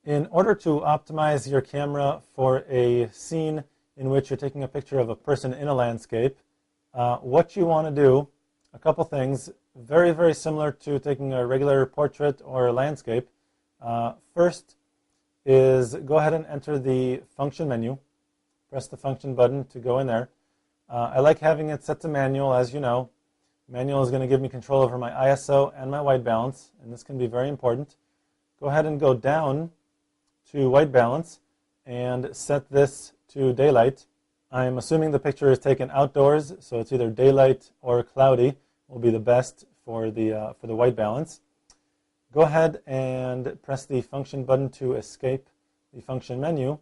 In order to optimize your camera for a scene in which you're taking a picture of a person in a landscape, what you want to do, a couple things, very, very similar to taking a regular portrait or a landscape. First is go ahead and enter the function menu. Press the function button to go in there. I like having it set to manual, as you know. Manual is going to give me control over my ISO and my white balance, and this can be very important. Go ahead and go down to white balance and set this to daylight. I'm assuming the picture is taken outdoors, so it's either daylight or cloudy will be the best for the white balance. Go ahead and press the function button to escape the function menu.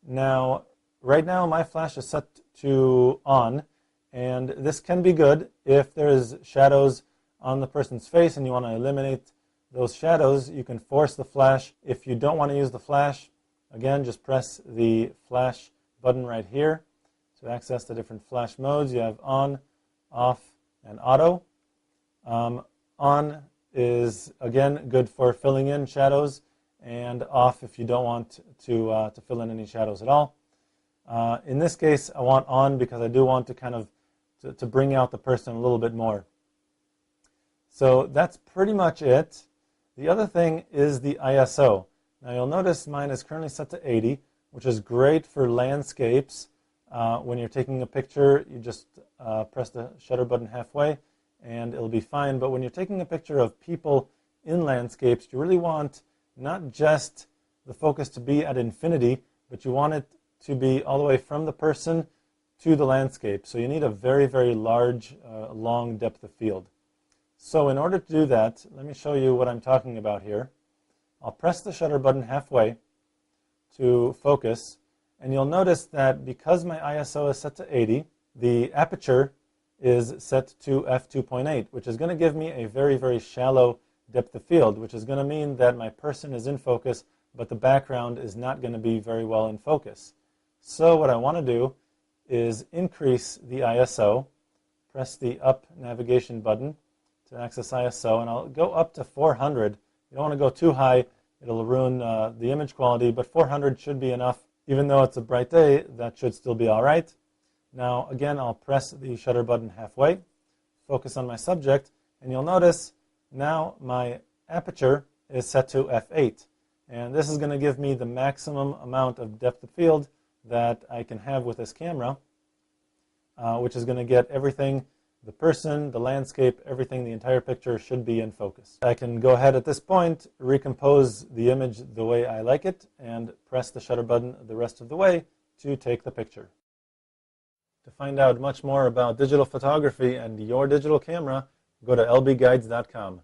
Now, right now my flash is set to on, and this can be good if there's shadows on the person's face and you want to eliminate those shadows. You can force the flash. If you don't want to use the flash, again, just press the flash button right here to access the different flash modes. You have on, off, and auto. On is, again, good for filling in shadows, and off if you don't want to fill in any shadows at all. In this case, I want on because I do want to kind of to bring out the person a little bit more. So that's pretty much it. The other thing is the ISO. Now you'll notice mine is currently set to 80, which is great for landscapes. When you're taking a picture, you just press the shutter button halfway and it'll be fine. But when you're taking a picture of people in landscapes, you really want not just the focus to be at infinity, but you want it to be all the way from the person to the landscape. So you need a very, very large, long depth of field. So in order to do that, let me show you what I'm talking about here. I'll press the shutter button halfway to focus, and you'll notice that because my ISO is set to 80, the aperture is set to f2.8, which is going to give me a very, very shallow depth of field, which is going to mean that my person is in focus, but the background is not going to be very well in focus. So what I want to do is increase the ISO, press the up navigation button to access ISO, and I'll go up to 400. You don't want to go too high, it'll ruin the image quality, but 400 should be enough. Even though it's a bright day, that should still be all right. Now again, I'll press the shutter button halfway, focus on my subject, and you'll notice now my aperture is set to f8. And this is going to give me the maximum amount of depth of field that I can have with this camera, which is going to get everything, the person, the landscape, everything, the entire picture should be in focus. I can go ahead at this point, recompose the image the way I like it, and press the shutter button the rest of the way to take the picture. To find out much more about digital photography and your digital camera, go to lbguides.com.